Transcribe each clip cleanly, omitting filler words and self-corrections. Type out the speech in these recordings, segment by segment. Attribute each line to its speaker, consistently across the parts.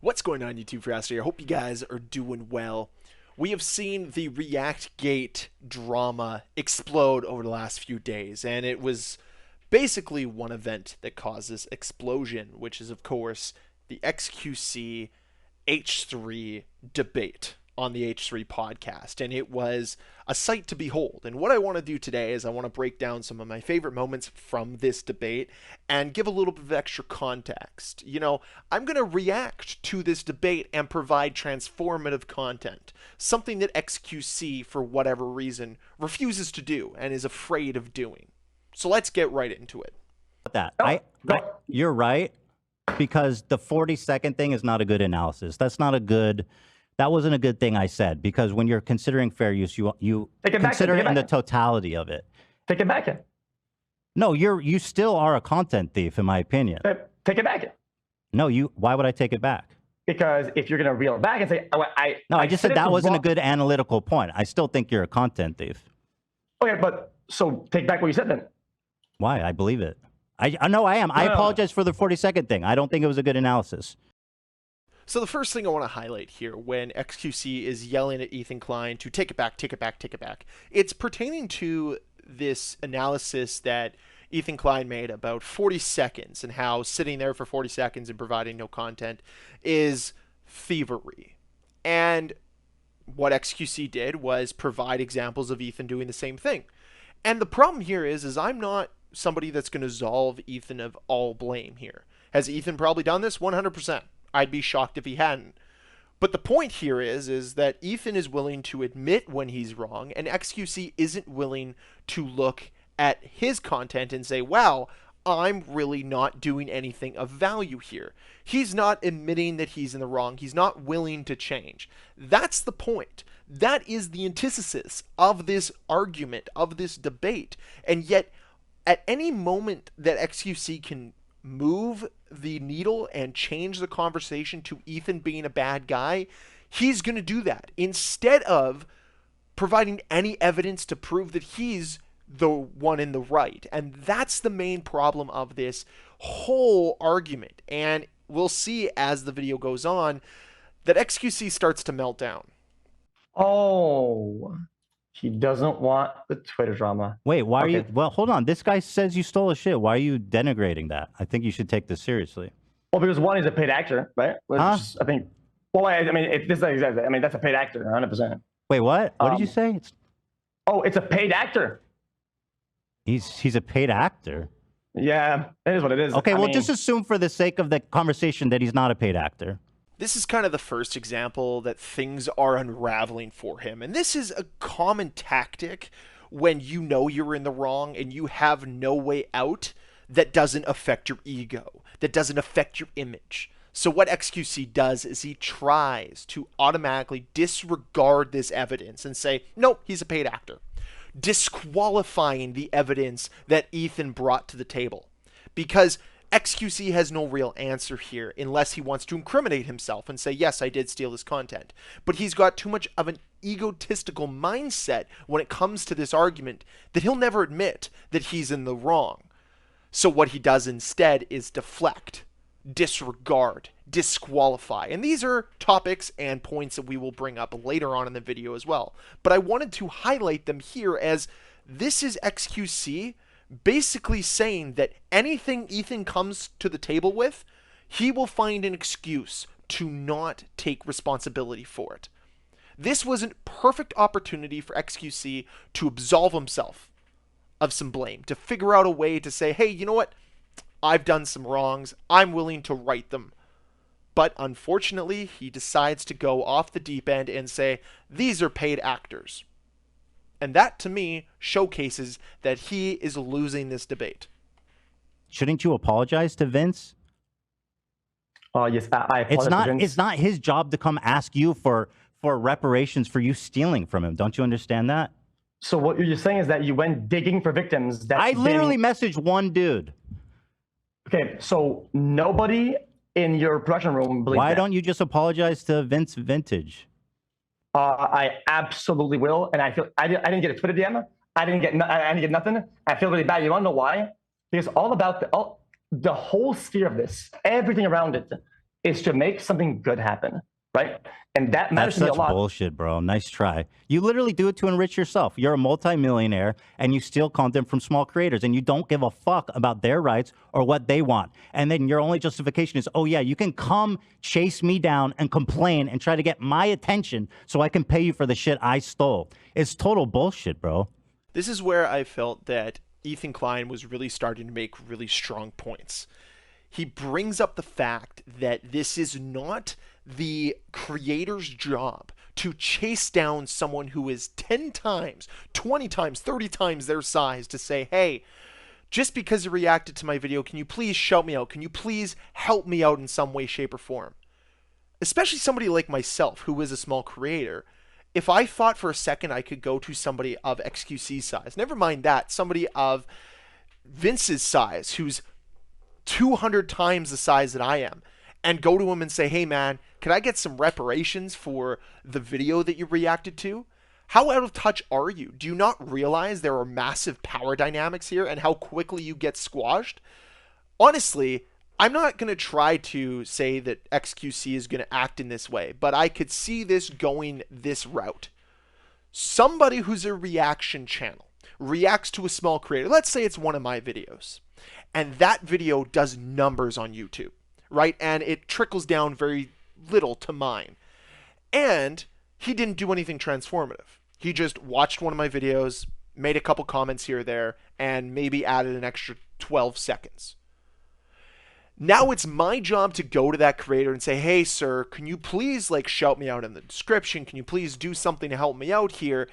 Speaker 1: What's going on, YouTube Ferocity? I hope you guys are doing well. We have seen the ReactGate drama explode over the last few days, and it was basically one event that caused this explosion, which is, of course, the xQc H3 debate on the H3 podcast, and it was a sight to behold. And what I want to do today is I want to break down some of my favorite moments from this debate and give a little bit of extra context. I'm going to react to this debate and provide transformative content, something that xQc, for whatever reason, refuses to do and is afraid of doing. So let's get right into it.
Speaker 2: You're right, because the 40-second thing is not a good analysis. That wasn't a good thing I said, because when you're considering fair use, you consider it in the totality of it.
Speaker 3: Take it back.
Speaker 2: No, you still are a content thief, in my opinion.
Speaker 3: Take it back.
Speaker 2: No, why would I take it back?
Speaker 3: Because if you're gonna reel it back and say,
Speaker 2: I just said that wasn't a good analytical point. I still think you're a content thief.
Speaker 3: Okay, but so take back what you said then.
Speaker 2: Why? I believe it. I know I am. I apologize for the 40-second thing. I don't think it was a good analysis.
Speaker 1: So the first thing I want to highlight here, when xQc is yelling at Ethan Klein to take it back, take it back, take it back, it's pertaining to this analysis that Ethan Klein made about 40 seconds and how sitting there for 40 seconds and providing no content is thievery. And what xQc did was provide examples of Ethan doing the same thing. And the problem here is I'm not somebody that's going to absolve Ethan of all blame here. Has Ethan probably done this? 100%. I'd be shocked if he hadn't. But the point here is that Ethan is willing to admit when he's wrong, and xQc isn't willing to look at his content and say, wow, I'm really not doing anything of value here. He's not admitting that he's in the wrong. He's not willing to change. That's the point. That is the antithesis of this argument, of this debate. And yet, at any moment that xQc can move the needle and change the conversation to Ethan being a bad guy, he's going to do that instead of providing any evidence to prove that he's the one in the right. And that's the main problem of this whole argument. And we'll see as the video goes on that xQc starts to melt down.
Speaker 3: Oh, he doesn't want the Twitter drama.
Speaker 2: Wait, why are you? Well, hold on. This guy says you stole his shit. Why are you denigrating that? I think you should take this seriously.
Speaker 3: Well, because one, he's a paid actor, right? I think. Well, I mean, that's a paid actor, 100%.
Speaker 2: Wait, what? What did you say?
Speaker 3: It's a paid actor.
Speaker 2: He's a paid actor.
Speaker 3: Yeah, it is what it is.
Speaker 2: Okay, just assume for the sake of the conversation that he's not a paid actor.
Speaker 1: This is kind of the first example that things are unraveling for him. And this is a common tactic when you know you're in the wrong and you have no way out that doesn't affect your ego, that doesn't affect your image. So what xQc does is he tries to automatically disregard this evidence and say, nope, he's a paid actor, disqualifying the evidence that Ethan brought to the table. Because xQc has no real answer here unless he wants to incriminate himself and say, yes, I did steal this content. But he's got too much of an egotistical mindset when it comes to this argument that he'll never admit that he's in the wrong. So what he does instead is deflect, disregard, disqualify. And these are topics and points that we will bring up later on in the video as well. But I wanted to highlight them here as this is xQc basically saying that anything Ethan comes to the table with, he will find an excuse to not take responsibility for it. This was a perfect opportunity for xQc to absolve himself of some blame, to figure out a way to say, hey, you know what? I've done some wrongs. I'm willing to right them. But unfortunately, he decides to go off the deep end and say, these are paid actors. And that, to me, showcases that he is losing this debate.
Speaker 2: Shouldn't you apologize to Vince?
Speaker 3: Yes, I apologize to Vince.
Speaker 2: It's not his job to come ask you for reparations for you stealing from him. Don't you understand that?
Speaker 3: So what you're saying is that you went digging for victims.
Speaker 2: I literally messaged one dude.
Speaker 3: Okay, so nobody in your production room believes
Speaker 2: Why don't you just apologize to Vince Vintage?
Speaker 3: I absolutely will, and I didn't get a Twitter DM. I didn't get nothing. I feel really bad. You want to know why? Because all about the whole sphere of this, everything around it, is to make something good happen, right? And that matters
Speaker 2: That's
Speaker 3: to me a
Speaker 2: such
Speaker 3: lot.
Speaker 2: bullshit, bro. Nice try. You literally do it to enrich yourself. You're a multimillionaire and you steal content from small creators and you don't give a fuck about their rights or what they want. And then your only justification is, oh yeah, you can come chase me down and complain and try to get my attention so I can pay you for the shit I stole. It's total bullshit, bro.
Speaker 1: This is where I felt that Ethan Klein was really starting to make really strong points. He brings up the fact that this is not the creator's job to chase down someone who is 10 times, 20 times, 30 times their size to say, hey, just because you reacted to my video, can you please shout me out? Can you please help me out in some way, shape, or form? Especially somebody like myself, who is a small creator. If I thought for a second I could go to somebody of xQc size, never mind that, somebody of Vince's size, who's 200 times the size that I am, and go to him and say, hey man, can I get some reparations for the video that you reacted to? How out of touch are you? Do you not realize there are massive power dynamics here and how quickly you get squashed? Honestly, I'm not going to try to say that xQc is going to act in this way, but I could see this going this route. Somebody who's a reaction channel reacts to a small creator. Let's say it's one of my videos, and that video does numbers on YouTube, right? And it trickles down very little to mine. And he didn't do anything transformative. He just watched one of my videos, made a couple comments here or there, and maybe added an extra 12 seconds. Now it's my job to go to that creator and say, hey, sir, can you please shout me out in the description? Can you please do something to help me out here?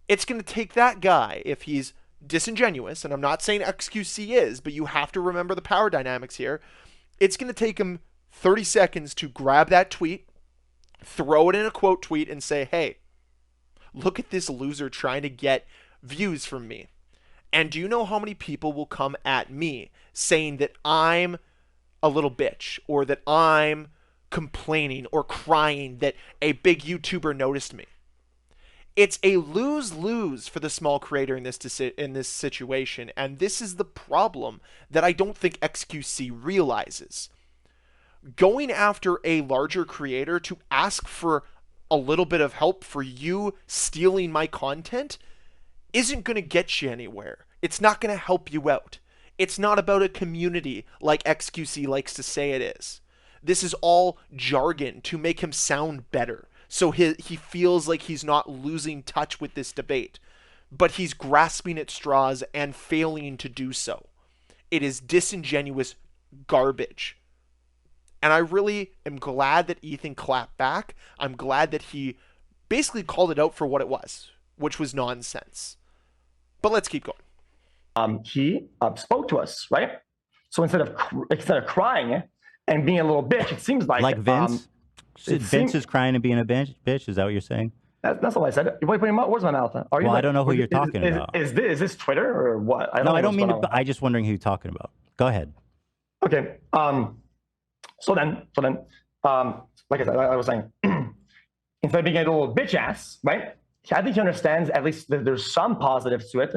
Speaker 1: It's going to take that guy, if he's disingenuous, and I'm not saying xQc is, but you have to remember the power dynamics here. It's going to take him 30 seconds to grab that tweet, throw it in a quote tweet, and say, hey, look at this loser trying to get views from me. And do you know how many people will come at me saying that I'm a little bitch, or that I'm complaining or crying that a big YouTuber noticed me? It's a lose-lose for the small creator in this situation, and this is the problem that I don't think xQc realizes. Going after a larger creator to ask for a little bit of help for you stealing my content isn't going to get you anywhere. It's not going to help you out. It's not about a community like xQc likes to say it is. This is all jargon to make him sound better, so he feels like he's not losing touch with this debate, but he's grasping at straws and failing to do so. It is disingenuous garbage. And I really am glad that Ethan clapped back. I'm glad that he basically called it out for what it was, which was nonsense. But let's keep going.
Speaker 3: He spoke to us, right? So instead of crying and being a little bitch, it seems like
Speaker 2: Vince. Vince is crying and being a bitch. Is that what you're saying?
Speaker 3: That's all I said. You're putting words in my mouth. Are you?
Speaker 2: Well, I don't know who you're talking about.
Speaker 3: Is this Twitter or what?
Speaker 2: I don't mean to. I'm just wondering who you're talking about. Go ahead.
Speaker 3: Okay. So then, like I said, I was saying, instead of being a little bitch ass, right? I think he understands at least that there's some positives to it,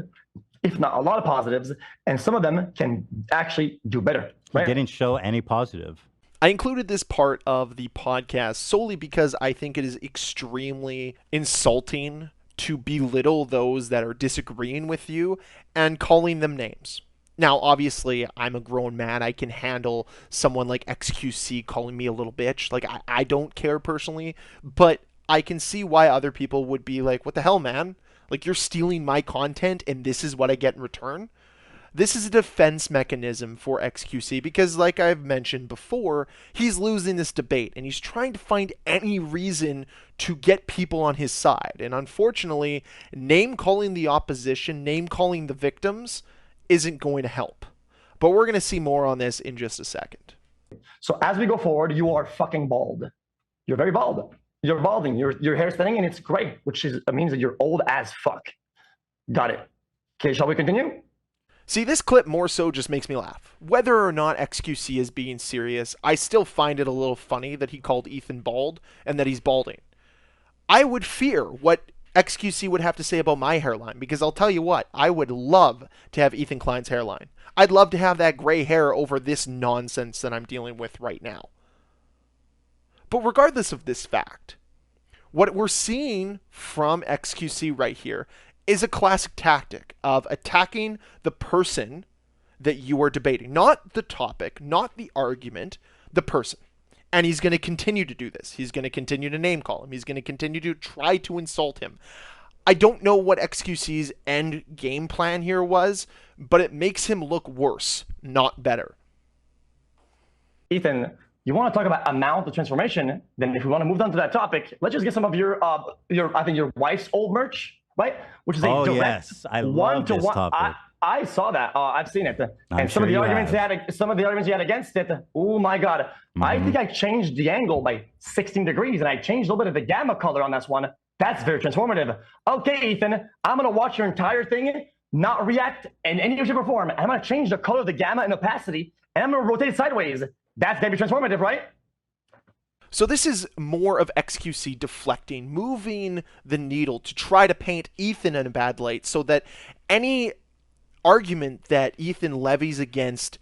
Speaker 3: if not a lot of positives, and some of them can actually do better. Right?
Speaker 2: He didn't show any positive.
Speaker 1: I included this part of the podcast solely because I think it is extremely insulting to belittle those that are disagreeing with you and calling them names. Now, obviously, I'm a grown man. I can handle someone like xQc calling me a little bitch. I don't care personally, but I can see why other people would be like, what the hell, man? You're stealing my content and this is what I get in return? This is a defense mechanism for xQc because, like I've mentioned before, he's losing this debate and he's trying to find any reason to get people on his side. And unfortunately, name-calling the opposition, name-calling the victims isn't going to help. But we're going to see more on this in just a second.
Speaker 3: So as we go forward, you are fucking bald. You're very bald. You're balding. Your hair's thinning and it's gray, which means that you're old as fuck. Got it. Okay, shall we continue?
Speaker 1: See, this clip more so just makes me laugh. Whether or not xQc is being serious, I still find it a little funny that he called Ethan bald and that he's balding. I would fear what xQc would have to say about my hairline, because I'll tell you what, I would love to have Ethan Klein's hairline. I'd love to have that gray hair over this nonsense that I'm dealing with right now. But regardless of this fact, what we're seeing from xQc right here is a classic tactic of attacking the person that you are debating, not the topic, not the argument, the person. And he's going to continue to do this. He's going to continue to name call him. He's going to continue to try to insult him. I don't know what xQc's end game plan here was, but it makes him look worse, not better.
Speaker 3: Ethan, you want to talk about amount of transformation? Then if we want to move on to that topic, let's just get some of your I think your wife's old merch, right? Which is a direct
Speaker 2: yes, I love this topic.
Speaker 3: I saw that. I've seen it, and some of the arguments you had against it. Oh my God! I think I changed the angle by 16 degrees, and I changed a little bit of the gamma color on this one. That's very transformative. Okay, Ethan, I'm gonna watch your entire thing, not react in any way, shape, or form. I'm gonna change the color of the gamma and opacity, and I'm gonna rotate it sideways. That's gonna be transformative, right?
Speaker 1: So this is more of xQc deflecting, moving the needle to try to paint Ethan in a bad light so that any argument that Ethan levies against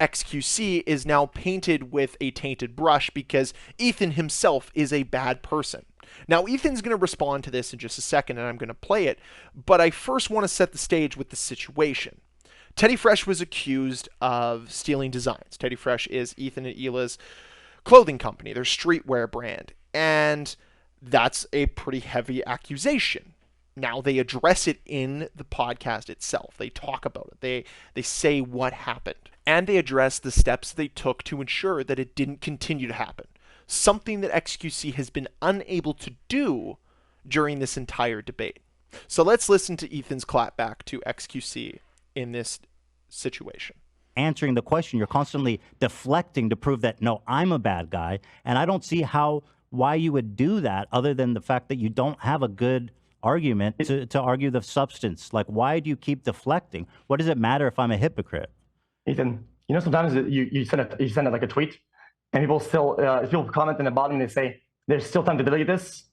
Speaker 1: xQc is now painted with a tainted brush because Ethan himself is a bad person. Now, Ethan's going to respond to this in just a second, and I'm going to play it, but I first want to set the stage with the situation. Teddy Fresh was accused of stealing designs. Teddy Fresh is Ethan and Hila's clothing company, their streetwear brand, and that's a pretty heavy accusation. Now, they address it in the podcast itself. They talk about it. They say what happened. And they address the steps they took to ensure that it didn't continue to happen. Something that xQc has been unable to do during this entire debate. So let's listen to Ethan's clapback to xQc in this situation.
Speaker 2: Answering the question, you're constantly deflecting to prove that, no, I'm a bad guy. And I don't see why you would do that other than the fact that you don't have a good argument to argue the substance. Like, why do you keep deflecting? What does it matter if I'm a hypocrite?
Speaker 3: Ethan, sometimes you send it like a tweet, and people still people comment in the bottom and they say there's still time to delete this.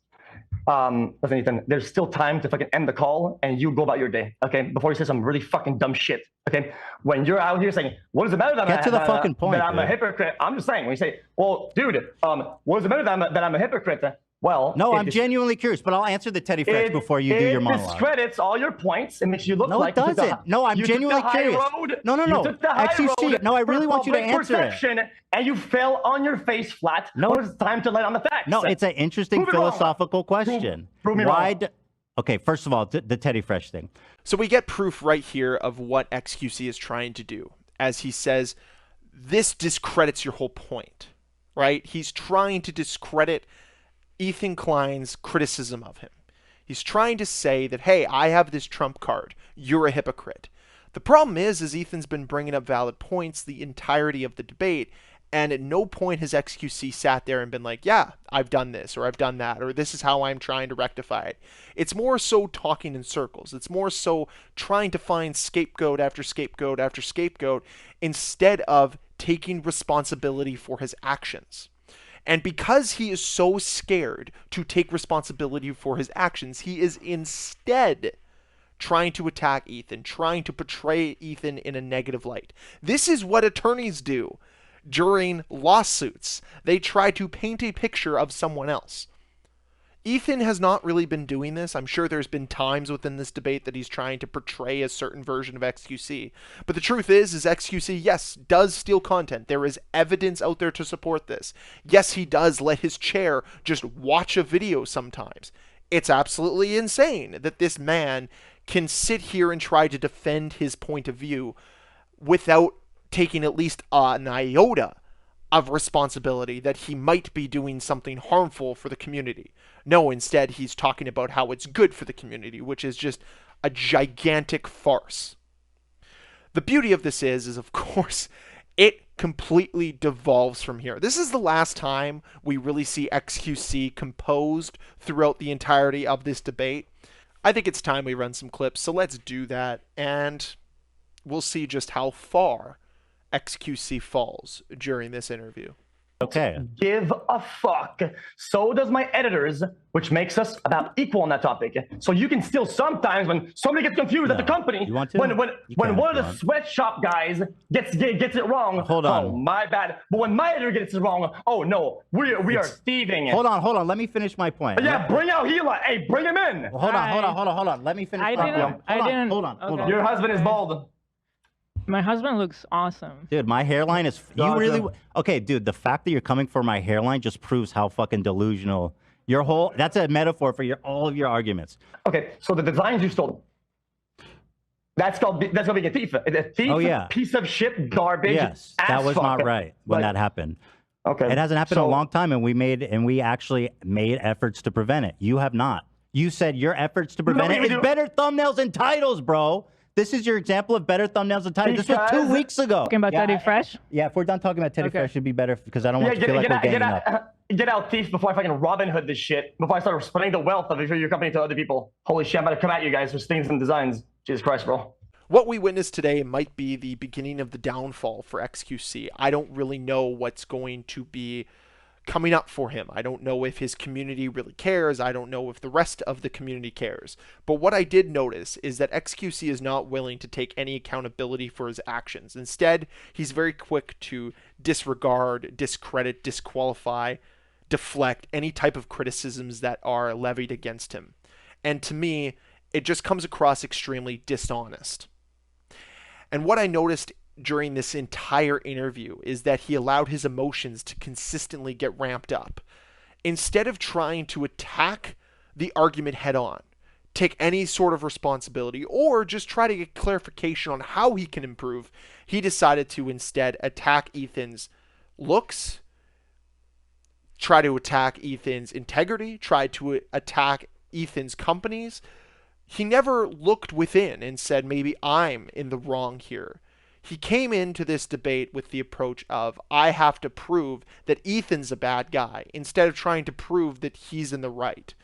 Speaker 3: Listen, Ethan, there's still time to fucking end the call and you go about your day, okay? Before you say some really fucking dumb shit, okay? When you're out here saying, what does it matter that I'm a hypocrite? I'm just saying, when you say, well, dude, what does it matter that I'm a hypocrite? Well,
Speaker 2: no, I'm genuinely curious, but I'll answer the Teddy Fresh before you do your monologue.
Speaker 3: It discredits all your points. It makes you look like
Speaker 2: it doesn't. No, I'm genuinely curious. No. You took the high road. No, I really want you to answer it.
Speaker 3: And you fell on your face flat. No, it's time to lay on the facts.
Speaker 2: No, it's an interesting philosophical question.
Speaker 3: Prove me wrong.
Speaker 2: Okay, first of all, the Teddy Fresh thing.
Speaker 1: So we get proof right here of what xQc is trying to do. As he says, this discredits your whole point, right? He's trying to discredit Ethan Klein's criticism of him. He's trying to say that, hey, I have this trump card. You're a hypocrite. The problem is Ethan's been bringing up valid points the entirety of the debate, and at no point has xQc sat there and been like, yeah, I've done this, or I've done that, or this is how I'm trying to rectify it. It's more so talking in circles. It's more so trying to find scapegoat after scapegoat after scapegoat instead of taking responsibility for his actions. And because he is so scared to take responsibility for his actions, he is instead trying to attack Ethan, trying to portray Ethan in a negative light. This is what attorneys do during lawsuits. They try to paint a picture of someone else. Ethan has not really been doing this. I'm sure there's been times within this debate that he's trying to portray a certain version of xQc. But the truth is xQc, yes, does steal content. There is evidence out there to support this. Yes, he does let his chair just watch a video sometimes. It's absolutely insane that this man can sit here and try to defend his point of view without taking at least an iota of responsibility that he might be doing something harmful for the community. No, instead, he's talking about how it's good for the community, which is just a gigantic farce. The beauty of this is of course, it completely devolves from here. This is the last time we really see xQc composed throughout the entirety of this debate. I think it's time we run some clips, so let's do that, and we'll see just how far xQc falls during this interview.
Speaker 2: Okay.
Speaker 3: Give a fuck. So does my editors, which makes us about equal on that topic. So you can still sometimes, when somebody gets confused at the company,
Speaker 2: You want to?
Speaker 3: when one of the sweatshop guys gets it wrong,
Speaker 2: hold on.
Speaker 3: Oh, my bad. But when my editor gets it wrong, oh no, we are thieving.
Speaker 2: Hold on. Let me finish my point.
Speaker 3: Yeah, bring out Hila. Hey, bring him in.
Speaker 2: Hold on. Let me finish my point. Hold on.
Speaker 3: Your husband is bald.
Speaker 4: My husband looks awesome.
Speaker 2: Dude, my hairline is... You really... Okay, dude, the fact that you're coming for my hairline just proves how fucking delusional... Your whole... That's a metaphor for all of your arguments.
Speaker 3: Okay, so the designs you stole... That's called being a thief. A thief, piece of shit, garbage.
Speaker 2: Yes, that was not right when that happened.
Speaker 3: Okay.
Speaker 2: It hasn't happened in a long time, and we actually made efforts to prevent it. You have not. You said your efforts to prevent it is better thumbnails and titles, bro. This is your example of better thumbnails and titles. This was 2 weeks ago.
Speaker 4: Talking about Teddy Fresh?
Speaker 2: Yeah, if we're done talking about Teddy Fresh, it'd be better because I don't want to feel like we're ganging up.
Speaker 3: Get out, thief, before I fucking Robin Hood this shit. Before I start spreading the wealth of your company to other people. Holy shit, I'm about to come at you guys with things and designs. Jesus Christ, bro.
Speaker 1: What we witnessed today might be the beginning of the downfall for xQc. I don't really know what's going to be coming up for him. I don't know if his community really cares. I don't know if the rest of the community cares. But what I did notice is that xQc is not willing to take any accountability for his actions. Instead, he's very quick to disregard, discredit, disqualify, deflect any type of criticisms that are levied against him. And to me, it just comes across extremely dishonest. And what I noticed during this entire interview is that he allowed his emotions to consistently get ramped up. Instead of trying to attack the argument head on, take any sort of responsibility, or just try to get clarification on how he can improve, he decided to instead attack Ethan's looks, try to attack Ethan's integrity, try to attack Ethan's companies. He never looked within and said, maybe I'm in the wrong here. He came into this debate with the approach of, I have to prove that Ethan's a bad guy, instead of trying to prove that he's in the right.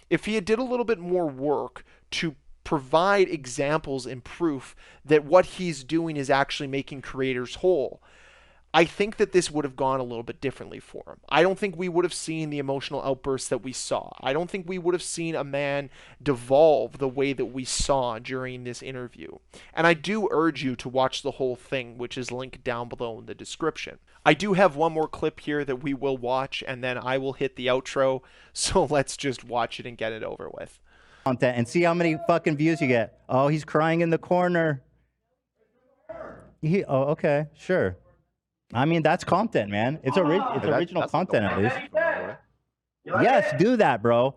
Speaker 1: If he had did a little bit more work to provide examples and proof that what he's doing is actually making creators whole, I think that this would have gone a little bit differently for him. I don't think we would have seen the emotional outbursts that we saw. I don't think we would have seen a man devolve the way that we saw during this interview. And I do urge you to watch the whole thing, which is linked down below in the description. I do have one more clip here that we will watch, and then I will hit the outro. So let's just watch it and get it over with.
Speaker 2: And see how many fucking views you get. Oh, he's crying in the corner. Oh, okay, sure. I mean, that's content, man. It's original content, at least. Yes, do that, bro.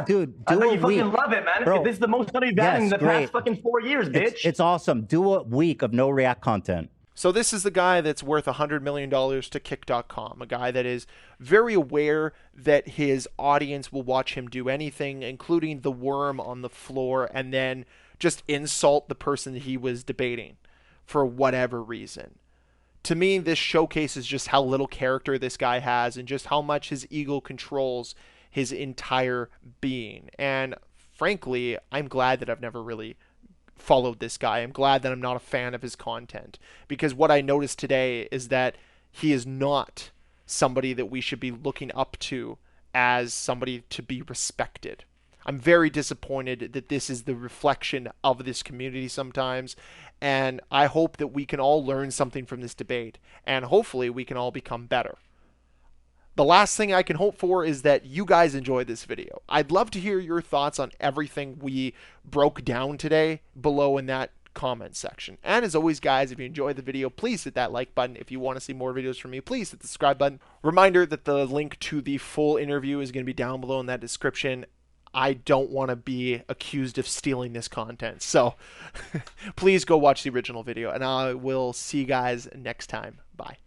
Speaker 2: Dude, do a week.
Speaker 3: Fucking love it, man. Bro, this is the most money you've gotten in the past fucking 4 years, bitch.
Speaker 2: It's awesome. Do a week of no React content.
Speaker 1: So this is the guy that's worth $100 million to Kick.com, a guy that is very aware that his audience will watch him do anything, including the worm on the floor, and then just insult the person that he was debating for whatever reason. To me, this showcases just how little character this guy has and just how much his ego controls his entire being. And frankly, I'm glad that I've never really followed this guy. I'm glad that I'm not a fan of his content, because what I noticed today is that he is not somebody that we should be looking up to as somebody to be respected. I'm very disappointed that this is the reflection of this community sometimes, and I hope that we can all learn something from this debate, and hopefully we can all become better. The last thing I can hope for is that you guys enjoyed this video. I'd love to hear your thoughts on everything we broke down today below in that comment section. And as always, guys, if you enjoyed the video, please hit that like button. If you want to see more videos from me, please hit the subscribe button. Reminder that the link to the full interview is going to be down below in that description. I don't want to be accused of stealing this content, so please go watch the original video, and I will see you guys next time. Bye.